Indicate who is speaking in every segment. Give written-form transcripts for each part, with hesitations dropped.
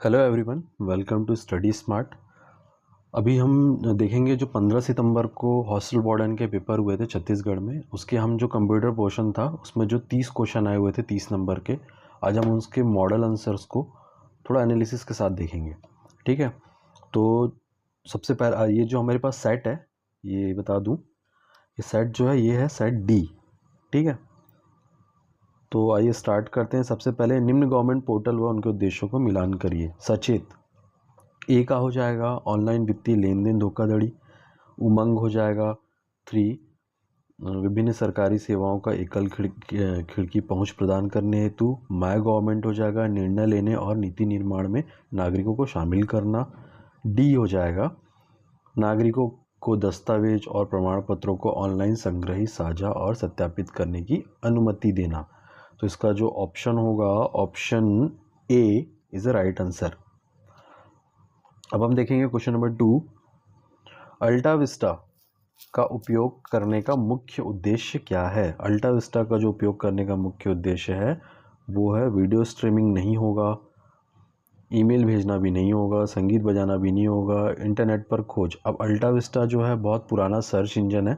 Speaker 1: Hello everyone, welcome to study smart. अभी हम देखेंगे जो 15 सितंबर को हॉस्टल वार्डन के पेपर हुए थे छत्तीसगढ़ में, उसके हम जो कंप्यूटर पोर्शन था उसमें जो 30 क्वेश्चन आए हुए थे 30 नंबर के। आज हम उसके मॉडल आंसर्स को थोड़ा एनालिसिस के साथ देखेंगे। ठीक है, तो सबसे पहला ये जो हमारे पास सेट है, ये बता दूं, ये सेट जो है ये है सेट डी। ठीक है, तो आइए स्टार्ट करते हैं। सबसे पहले निम्न गवर्नमेंट पोर्टल व उनके उद्देश्यों को मिलान करिए। सचेत ए का हो जाएगा ऑनलाइन वित्तीय लेन देन धोखाधड़ी। उमंग हो जाएगा 3 विभिन्न सरकारी सेवाओं का एकल खिड़की पहुंच प्रदान करने हेतु। माय गवर्नमेंट हो जाएगा निर्णय लेने और नीति निर्माण में नागरिकों को शामिल करना। डी हो जाएगा नागरिकों को दस्तावेज और प्रमाण पत्रों को ऑनलाइन संग्रही साझा और सत्यापित करने की अनुमति देना। तो इसका जो ऑप्शन होगा option A is the right answer. अब हम देखेंगे क्वेश्चन नंबर 2। अल्टा विस्टा का उपयोग करने का मुख्य उद्देश्य क्या है। अल्टा विस्टा का जो उपयोग करने का मुख्य उद्देश्य है वो है वीडियो स्ट्रीमिंग नहीं होगा, ईमेल भेजना भी नहीं होगा, संगीत बजाना भी नहीं होगा, इंटरनेट पर खोज। अब अल्टा विस्टा जो है बहुत पुराना सर्च इंजन है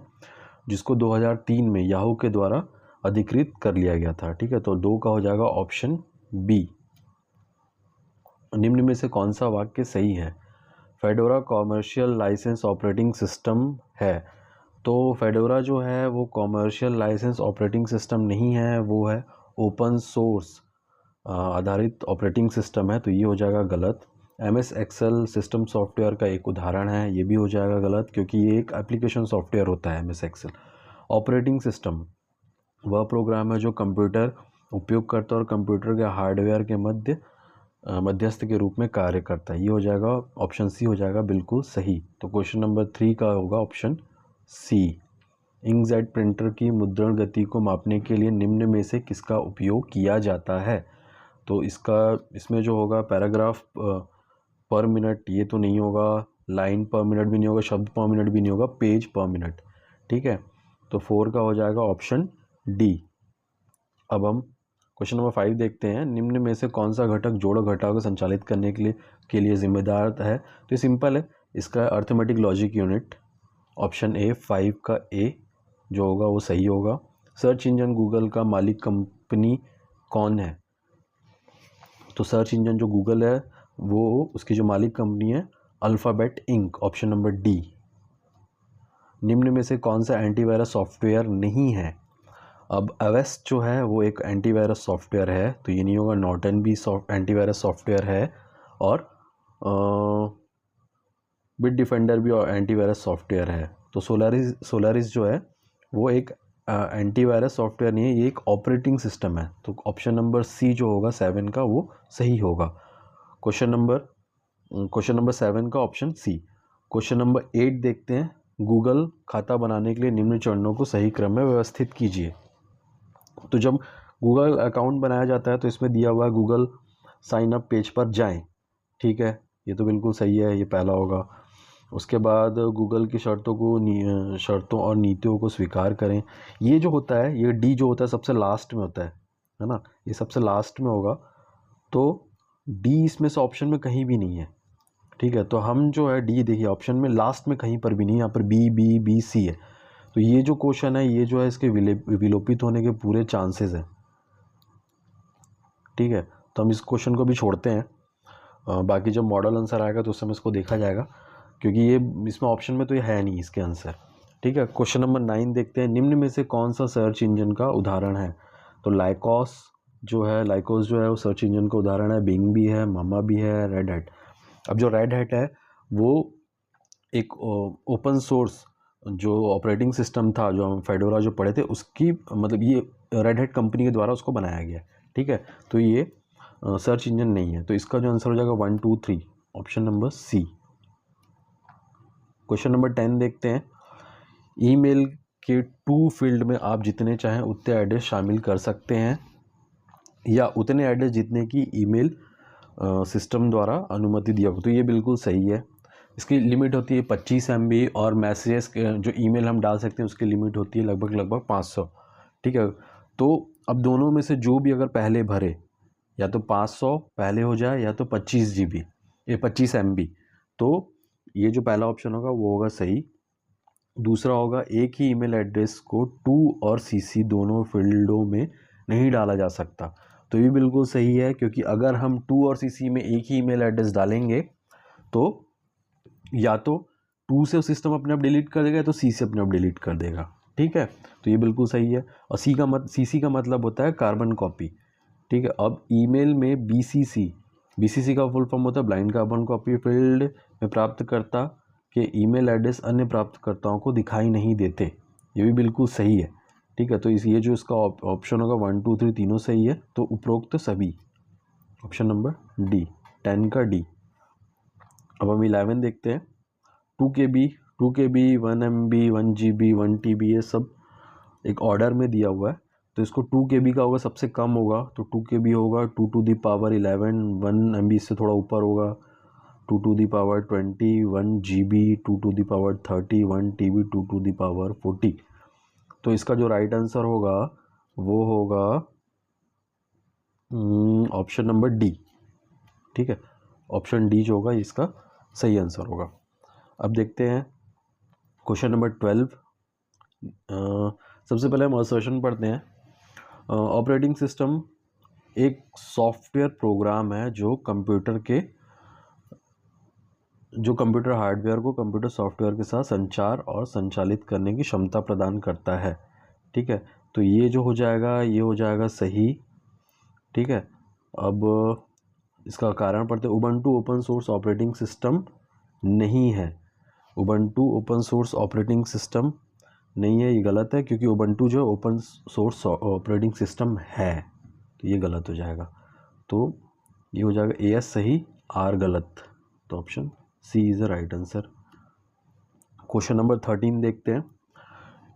Speaker 1: जिसको 2003 में याहू के द्वारा अधिकृत कर लिया गया था। ठीक है, तो 2 का हो जाएगा ऑप्शन बी। निम्न में से कौन सा वाक्य सही है। Fedora commercial license operating system है। तो फेडोरा जो है वो कॉमर्शियल लाइसेंस ऑपरेटिंग सिस्टम नहीं है, वो है ओपन सोर्स आधारित ऑपरेटिंग सिस्टम है, तो ये हो जाएगा गलत। MS एक्सेल सिस्टम सॉफ्टवेयर का एक उदाहरण है, ये भी हो जाएगा गलत क्योंकि ये एक एप्लीकेशन सॉफ्टवेयर होता है MS एक्सेल। ऑपरेटिंग सिस्टम वह प्रोग्राम है जो कंप्यूटर उपयोगकर्ता और कंप्यूटर के हार्डवेयर के मध्यस्थ के रूप में कार्य करता है। ये हो जाएगा ऑप्शन सी हो जाएगा बिल्कुल सही। तो क्वेश्चन नंबर 3 का होगा ऑप्शन सी। इंकजेट प्रिंटर की मुद्रण गति को मापने के लिए निम्न में से किसका उपयोग किया जाता है। तो इसमें जो होगा पैराग्राफ पर मिनट ये तो नहीं होगा, लाइन पर मिनट भी नहीं होगा, शब्द पर मिनट भी नहीं होगा, पेज पर मिनट। ठीक है, तो 4 का हो जाएगा ऑप्शन डी। अब हम क्वेश्चन नंबर 5 देखते हैं। निम्न में से कौन सा घटक जोड़ और घटाव को संचालित करने के लिए जिम्मेदार है। तो ये सिंपल है, इसका arithmetic logic unit. Option A 5 का ए जो होगा वो सही होगा। सर्च इंजन गूगल का मालिक कंपनी कौन है। तो सर्च इंजन जो गूगल है वो उसकी जो मालिक कंपनी है Alphabet Inc. Option number D. निम्न में से कौन सा एंटीवायरस सॉफ्टवेयर नहीं है। अब अवेस्ट जो है वो एक एंटीवायरस सॉफ्टवेयर है, तो ये नहीं होगा। नॉर्टन भी एंटीवायरस सॉफ्टवेयर है और बिट डिफेंडर भी एंटीवायरस सॉफ्टवेयर है। तो सोलारिस जो है वो एक एंटीवायरस सॉफ्टवेयर नहीं है, ये एक ऑपरेटिंग सिस्टम है। तो ऑप्शन नंबर सी जो होगा 7 का वो सही होगा। क्वेश्चन नंबर 7 का ऑप्शन सी। क्वेश्चन नंबर 8 देखते हैं। गूगल खाता बनाने के लिए निम्न चरणों को सही क्रम में व्यवस्थित कीजिए। तो जब गूगल अकाउंट बनाया जाता है तो इसमें दिया हुआ है गूगल साइन अप पेज पर जाएं। ठीक है, ये तो बिल्कुल सही है, ये पहला होगा। उसके बाद गूगल की शर्तों और नीतियों को स्वीकार करें। ये जो होता है, ये डी जो होता है सबसे लास्ट में होता है ना, ये सबसे लास्ट में होगा। तो डी इसमें से ऑप्शन में कहीं भी नहीं है। ठीक है, तो हम जो है डी देखिए ऑप्शन में लास्ट में कहीं पर भी नहीं, यहाँ पर बी सी है। तो ये जो क्वेश्चन है ये जो है इसके विलोपित होने के पूरे चांसेस हैं। ठीक है, तो हम इस क्वेश्चन को भी छोड़ते हैं। बाकी जब मॉडल आंसर आएगा तो उस समय इसको देखा जाएगा क्योंकि ये इसमें ऑप्शन में तो ये है नहीं इसके आंसर। ठीक है, क्वेश्चन नंबर 9 देखते हैं। निम्न में से कौन सा सर्च इंजन का उदाहरण है। तो लाइकोस जो है वो सर्च इंजन का उदाहरण है। बिंग भी है, मामा भी है, रेड हैट। अब जो रेड हैट है वो एक ओपन सोर्स जो ऑपरेटिंग सिस्टम था, जो हम फेडोरा जो पढ़े थे उसकी मतलब ये रेड हैट कंपनी के द्वारा उसको बनाया गया। ठीक है, तो ये सर्च इंजन नहीं है। तो इसका जो आंसर हो जाएगा 1 2 3 option number C. Question number 10 देखते हैं। ईमेल के टू फील्ड में आप जितने चाहें उतने एड्रेस शामिल कर सकते हैं या उतने एड्रेस जितने की ईमेल सिस्टम द्वारा अनुमति दिया हो। तो ये बिल्कुल सही है। इसकी लिमिट होती है 25 MB और मैसेजेस जो ईमेल हम डाल सकते हैं उसकी लिमिट होती है लगभग 500। ठीक है, तो अब दोनों में से जो भी अगर पहले भरे या तो 500 पहले हो जाए या तो 25 GB, ये 25 MB। तो ये जो पहला ऑप्शन होगा वो होगा सही। दूसरा होगा एक ही ईमेल एड्रेस को टू और सीसी दोनों फील्डों में नहीं डाला जा सकता। तो ये बिल्कुल सही है, क्योंकि अगर हम टू और सीसी में एक ही ईमेल एड्रेस डालेंगे तो या तो टू से सिस्टम अपने आप डिलीट कर देगा या तो सी से अपने आप डिलीट कर देगा। ठीक है, तो ये बिल्कुल सही है। और सीसी का मतलब होता है कार्बन कॉपी। ठीक है, अब ईमेल में बीसीसी का फुल फॉर्म होता है ब्लाइंड कार्बन कॉपी फील्ड में प्राप्तकर्ता के ईमेल एड्रेस अन्य प्राप्तकर्ताओं को दिखाई नहीं देते। ये भी बिल्कुल सही है। ठीक है, तो ये जो इसका ऑप्शन होगा 1 2 3 तीनों सही है, तो उपरोक्त सभी, ऑप्शन नंबर डी, 10 का डी। अब हम 11 देखते हैं। 2 KB 2 KB 1 MB 1 GB 1 TB ये सब एक ऑर्डर में दिया हुआ है। तो इसको 2 KB का होगा, सबसे कम होगा तो 2 KB होगा 2 to the power 11, 1 MB से थोड़ा ऊपर होगा 2 to the power 20, 1 GB 2 to the power 30, 1 TB 2 to the power 40। तो इसका जो राइट आंसर होगा वो होगा ऑप्शन नंबर डी। ठीक है, ऑप्शन डी जो होगा इसका सही आंसर होगा। अब देखते हैं क्वेश्चन नंबर 12। सबसे पहले हम असर्शन पढ़ते हैं। ऑपरेटिंग सिस्टम एक सॉफ्टवेयर प्रोग्राम है जो कंप्यूटर हार्डवेयर को कंप्यूटर सॉफ्टवेयर के साथ संचार और संचालित करने की क्षमता प्रदान करता है। ठीक है, तो ये जो हो जाएगा ये हो जाएगा सही। ठीक है, अब इसका कारण पढ़ते हैं। Ubuntu open source operating system नहीं है। Ubuntu open source operating system नहीं है, ये गलत है, क्योंकि उबंटू जो ओपन सोर्स ऑपरेटिंग सिस्टम है, तो ये गलत हो जाएगा। तो ये हो जाएगा AS सही, R गलत, तो option C is the right answer. Question number 13 देखते हैं।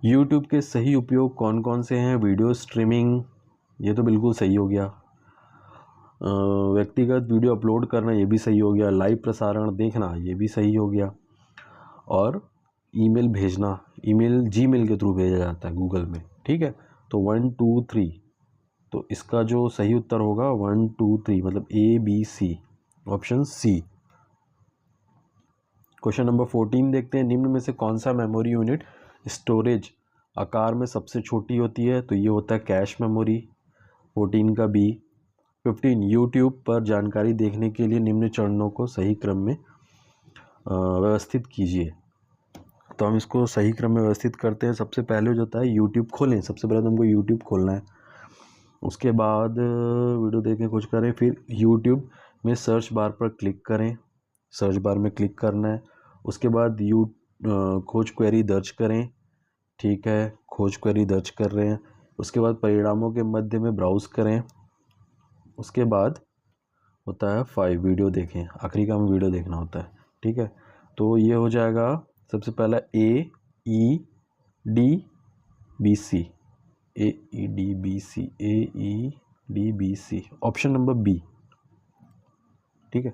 Speaker 1: यूट्यूब के सही उपयोग कौन कौन से हैं? वीडियो स्ट्रीमिंग, ये तो बिल्कुल सही हो गया। व्यक्तिगत वीडियो अपलोड करना, ये भी सही हो गया। लाइव प्रसारण देखना, ये भी सही हो गया। और ईमेल भेजना, ईमेल जीमेल के थ्रू भेजा जाता है गूगल में। ठीक है, तो 1 2 3, तो इसका जो सही उत्तर होगा 1 2 3 मतलब ABC, option C। Question number 14 देखते हैं। निम्न में से कौन सा मेमोरी यूनिट स्टोरेज आकार में सबसे छोटी होती है? तो ये होता है कैश मेमोरी, 14 का B। 15 यूट्यूब पर जानकारी देखने के लिए निम्न चरणों को सही क्रम में व्यवस्थित कीजिए। तो हम इसको सही क्रम में व्यवस्थित करते हैं। सबसे पहले जो होता है यूट्यूब खोलें, सबसे पहले तो हमको यूट्यूब खोलना है। उसके बाद वीडियो देखने कुछ करें, फिर यूट्यूब में सर्च बार पर क्लिक करें, सर्च बार में क्लिक करना है। उसके बाद खोज क्वेरी दर्ज करें। ठीक है, खोज क्वेरी दर्ज कर रहे हैं। उसके बाद परिणामों के मध्य में ब्राउज़ करें। उसके बाद होता है 5 वीडियो देखें, आखिरी काम वीडियो देखना होता है। ठीक है, तो ये हो जाएगा सबसे पहला AEDBC, AEDBC, option number B। ठीक है,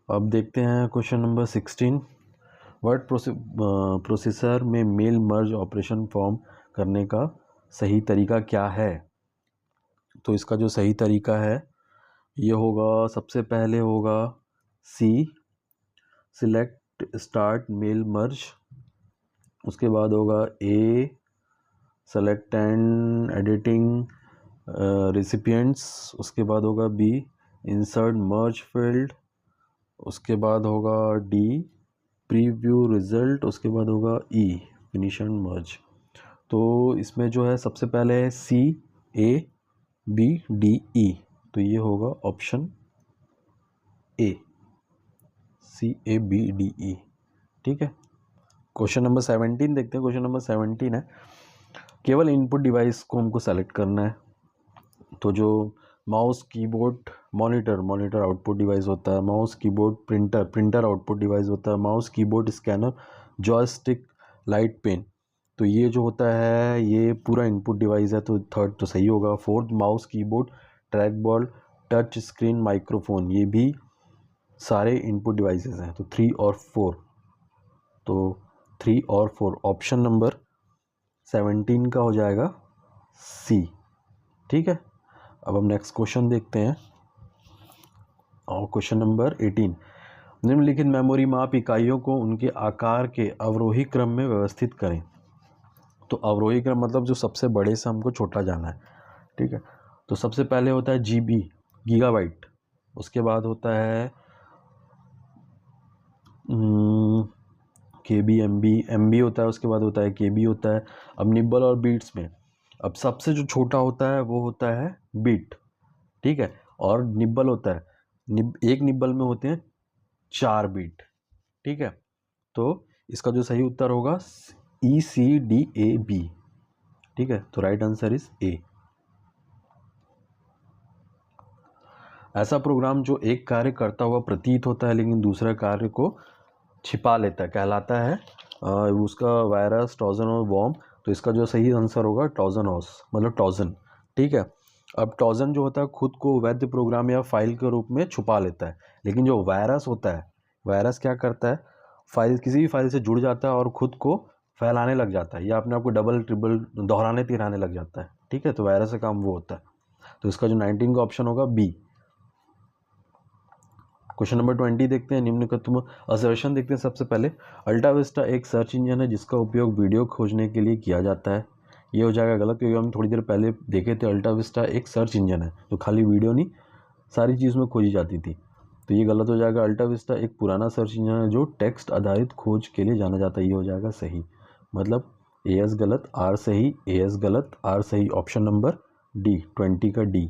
Speaker 1: अब देखते हैं क्वेश्चन नंबर 16। वर्ड प्रोसेसर में मेल मर्ज ऑपरेशन फॉर्म करने का सही तरीका क्या है? तो इसका जो सही तरीका है ये होगा, सबसे पहले होगा C, select start mail merge. उसके बाद होगा A, select and editing recipients. उसके बाद होगा B, इंसर्ट मर्ज फील्ड। उसके बाद होगा D, प्रीव्यू रिजल्ट। उसके बाद होगा E, फिनिश एंड मर्ज। तो इसमें जो है सबसे पहले है C A B D E, तो ये होगा option A, C A B D E। ठीक है, क्वेश्चन नंबर 17 देखते हैं। क्वेश्चन नंबर 17 है, केवल इनपुट डिवाइस को हमको सेलेक्ट करना है। तो जो mouse keyboard monitor output device होता है, mouse keyboard printer output device होता है, mouse keyboard scanner, joystick, light pen, तो ये जो होता है ये पूरा इनपुट डिवाइस है, तो थर्ड तो सही होगा। Fourth mouse keyboard track ball touch screen microphone, ये भी सारे इनपुट डिवाइसेस हैं, तो 3 और 4, तो 3 और 4 ऑप्शन नंबर 17 का हो जाएगा C। ठीक है, अब हम नेक्स्ट क्वेश्चन देखते हैं और क्वेश्चन नंबर 18, निम्नलिखित मेमोरी माप इकाइयों को उनके आकार के अवरोही क्रम में व्यवस्थित करें। तो अवरोही क्रम मतलब जो सबसे बड़े से हमको छोटा जाना है, ठीक है। तो सबसे पहले होता है GB गीगाबाइट, उसके बाद होता है KB MB होता है, उसके बाद होता है KB होता है। अब निब्बल और बीट्स में अब सबसे जो छोटा होता है वो होता है बीट, ठीक है। और निब्बल होता है, एक निब्बल में होते हैं 4 बीट, ठीक है। तो इसका जो सही उत्तर होगा ECDAB, ठीक है। तो राइट आंसर इज A। ऐसा प्रोग्राम जो एक कार्य करता हुआ प्रतीत होता है लेकिन दूसरे कार्य को छिपा लेता है कहलाता है उसका वायरस, ट्रोजन और वॉर्म। तो इसका जो सही आंसर होगा ट्रोजन हॉर्स, मतलब ट्रोजन, ठीक है। अब ट्रोजन जो होता है खुद को वैध प्रोग्राम या फाइल के रूप में छुपा लेता है, लेकिन जो वायरस होता है, वायरस क्या करता है, फाइल किसी भी फाइल से जुड़ जाता है और खुद को फैलाने लग जाता है या अपने आप को डबल ट्रिपल दोहराने तिहराने लग जाता है, ठीक है। तो वायरस का काम वो होता है। तो इसका जो 19 का ऑप्शन होगा B। क्वेश्चन नंबर 20 देखते हैं, निम्नलिखित असर्शन देखते हैं। सबसे पहले अल्टा विस्टा एक सर्च इंजन है जिसका उपयोग वीडियो खोजने के लिए किया जाता है। ये हो जाएगा गलत क्योंकि हम थोड़ी देर पहले देखे थे अल्टा विस्टा एक सर्च इंजन है, तो खाली वीडियो नहीं सारी चीज़ में खोजी जाती थी, तो ये गलत हो जाएगा। अल्टा विस्टा एक पुराना सर्च इंजन है जो टेक्स्ट आधारित खोज के लिए जाना जाता है, ये हो जाएगा सही। मतलब AS गलत, R सही, AS गलत, R सही। ऑप्शन नंबर D 20 का D।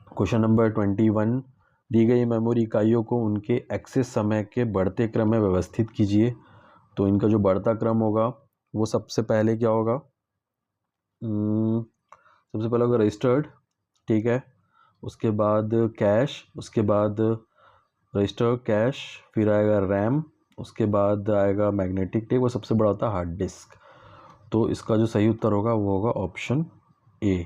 Speaker 1: क्वेश्चन नंबर 21, दी गई मेमोरी इकाइयों को उनके एक्सेस समय के बढ़ते क्रम में व्यवस्थित कीजिए। तो इनका जो बढ़ता क्रम होगा वो सबसे पहले क्या होगा, सबसे पहले होगा रजिस्टर्ड, ठीक है। उसके बाद कैश, उसके बाद रजिस्टर कैश, फिर आएगा रैम, उसके बाद आएगा मैग्नेटिक टेप और सबसे बड़ा होता है हार्ड डिस्क। तो इसका जो सही उत्तर होगा वो होगा ऑप्शन A।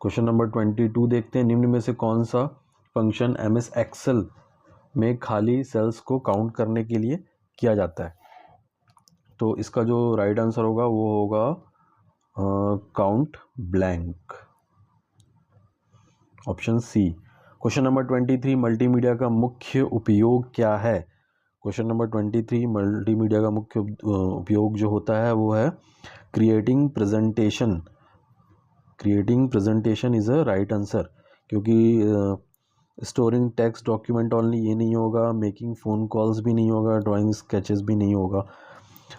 Speaker 1: क्वेश्चन नंबर 22 देखते हैं, निम्न में से कौन सा फंक्शन MS एक्सेल में खाली सेल्स को काउंट करने के लिए किया जाता है। तो इसका जो राइट आंसर होगा वो होगा count blank, option C। Question number 23, multimedia का मुख्य उपयोग क्या है। क्वेश्चन नंबर 23, मल्टीमीडिया का मुख्य उपयोग जो होता है वो है creating presentation. Creating presentation is a right answer, क्योंकि स्टोरिंग टेक्स्ट डॉक्यूमेंट ओनली ये नहीं होगा, मेकिंग फ़ोन कॉल्स भी नहीं होगा, ड्राइंग स्केचेस भी नहीं होगा।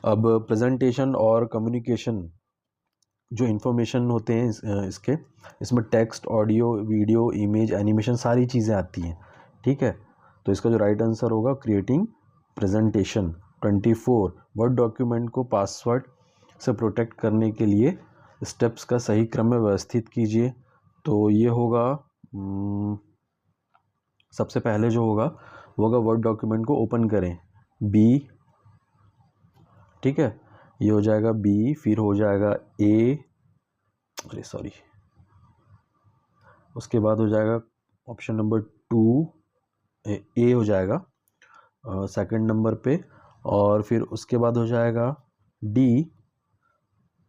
Speaker 1: अब प्रेजेंटेशन और कम्युनिकेशन जो इन्फॉर्मेशन होते हैं इसमें text, audio, video, image, animation सारी चीज़ें आती हैं, ठीक है। तो इसका जो राइट आंसर होगा क्रिएटिंग प्रेजेंटेशन। 24, वर्ड डॉक्यूमेंट को पासवर्ड से प्रोटेक्ट करने के लिए स्टेप्स का सही क्रम में व्यवस्थित कीजिए। तो ये होगा सबसे पहले जो होगा वो होगा वर्ड डॉक्यूमेंट को ओपन करें, B, ठीक है। ये हो जाएगा B, फिर हो जाएगा A, अरे सॉरी, उसके बाद हो जाएगा ऑप्शन नंबर 2 A हो जाएगा सेकंड नंबर पे, और फिर उसके बाद हो जाएगा D,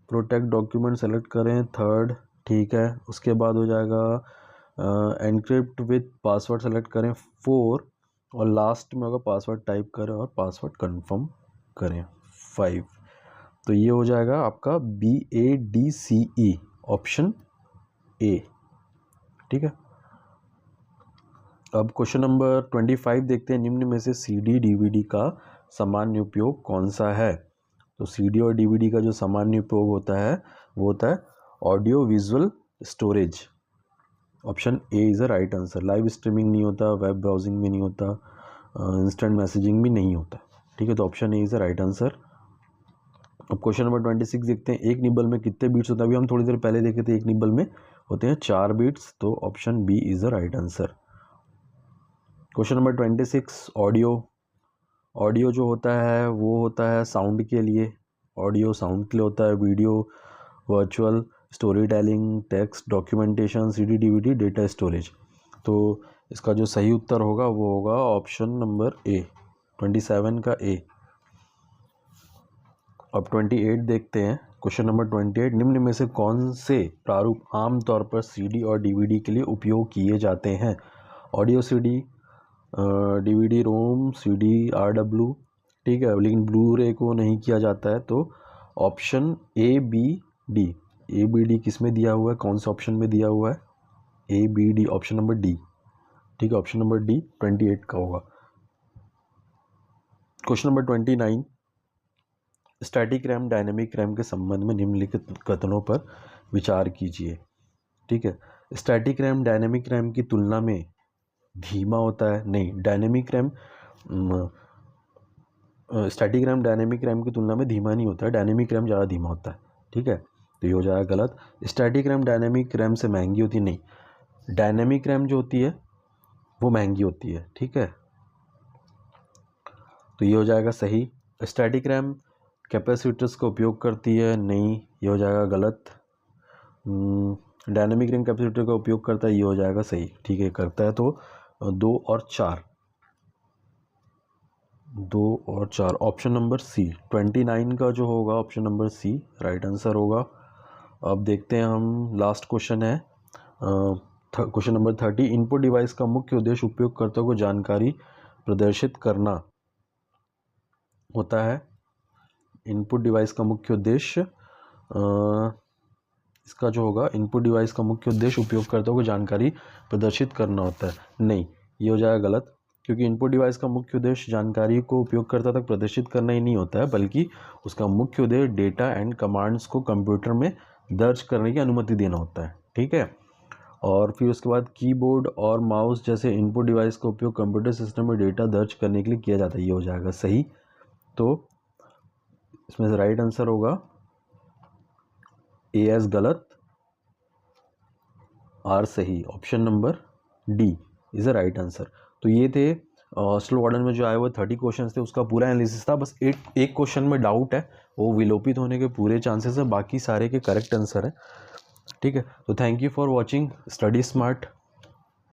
Speaker 1: प्रोटेक्ट डॉक्यूमेंट सेलेक्ट करें थर्ड, ठीक है। उसके बाद हो जाएगा एनक्रिप्ट विथ पासवर्ड सेलेक्ट करें 4, और लास्ट में होगा पासवर्ड टाइप करें और पासवर्ड कंफर्म करें 5। तो ये हो जाएगा आपका BADCE, ऑप्शन A, ठीक है। अब क्वेश्चन नंबर 25 देखते हैं, निम्न में से CD DVD का सामान्य उपयोग कौन सा है। तो CD और DVD का जो सामान्य उपयोग होता है वो होता है audio visual storage, option A is a right answer. Live streaming नहीं होता, वेब ब्राउजिंग भी नहीं होता, इंस्टेंट मैसेजिंग भी नहीं होता, ठीक है। तो option A is a right answer. अब क्वेश्चन नंबर 26 देखते हैं, एक निबल में कितने बीट्स होते हैं। अभी हम थोड़ी देर पहले देखे थे एक निबल में होते हैं 4 बीट्स, तो option B is a right answer. Question number 26, audio जो होता है वो होता है साउंड के लिए, ऑडियो साउंड के लिए होता है, video virtual story telling, text documentation, CD DVD data storage. तो इसका जो सही उत्तर होगा वो होगा ऑप्शन नंबर A 27 का A। अब 28 देखते हैं, क्वेश्चन नंबर 28, निम्न में से कौन से प्रारूप आमतौर पर सीडी और डीवीडी के लिए उपयोग किए जाते हैं? ऑडियो सीडी, डीवीडी रोम, सीडी आरडब्ल्यू, ठीक है, लेकिन ब्लू रे को नहीं किया जाता है। तो option A B D, A B D किस में दिया हुआ है, कौन से ऑप्शन में दिया हुआ है? A B D, option number D, ठीक है, ऑप्शन नंबर डी 28 का होगा। Question number 29, static RAM dynamic RAM के संबंध में निम्नलिखित कथनों पर विचार कीजिए। ठीक है, स्टैटिक रैम डायनेमिक रैम की तुलना में धीमा होता है? नहीं, स्टैटिक रैम डायनेमिक रैम की तुलना में धीमा नहीं होता है, डायनेमिक रैम ज़्यादा धीमा होता है। ठीक है, तो ये हो जाएगा गलत। स्टैटिक रैम डायनेमिक रैम से महंगी होती है? नहीं, डायनेमिक रैम जो होती है वो महंगी होती है। ठीक है, तो ये हो जाएगा सही। स्टैटिक रैम कैपेसिटर्स का उपयोग करती है? नहीं, ये हो जाएगा गलत। डायनेमिक रैम कैपेसिटर का उपयोग करता है? ये हो जाएगा सही। ठीक है, करता है। तो 2 और 4, 2 और 4, ऑप्शन नंबर सी 29 का जो होगा option number C right answer होगा। अब देखते हैं हम, लास्ट क्वेश्चन है क्वेश्चन नंबर 30, इनपुट डिवाइस का मुख्य उद्देश्य उपयोगकर्ता को जानकारी प्रदर्शित करना होता है। इनपुट डिवाइस का मुख्य उद्देश्य, इसका जो होगा इनपुट डिवाइस का मुख्य उद्देश्य उपयोगकर्ता को जानकारी प्रदर्शित करना होता है? नहीं, ये हो जाएगा गलत, क्योंकि इनपुट डिवाइस का मुख्य उद्देश्य जानकारी को उपयोगकर्ता तक प्रदर्शित करना ही नहीं होता है, बल्कि उसका मुख्य उद्देश्य डेटा एंड कमांड्स को कंप्यूटर में दर्ज करने की अनुमति देना होता है। ठीक है, और फिर उसके बाद कीबोर्ड और माउस जैसे इनपुट डिवाइस का उपयोग कंप्यूटर सिस्टम में डेटा दर्ज करने के लिए किया जाता है। ये हो जाएगा सही। तो इसमें से राइट आंसर होगा ए एस गलत, आर सही, option number D is the right answer. तो ये थे हॉस्टल वार्डन में जो आए हुए 30 क्वेश्चंस थे, उसका पूरा एनालिसिस था। बस एक क्वेश्चन में डाउट है, वो विलोपित होने के पूरे चांसेस है, बाकी सारे के करेक्ट आंसर है। ठीक है, तो thank you for watching study smart.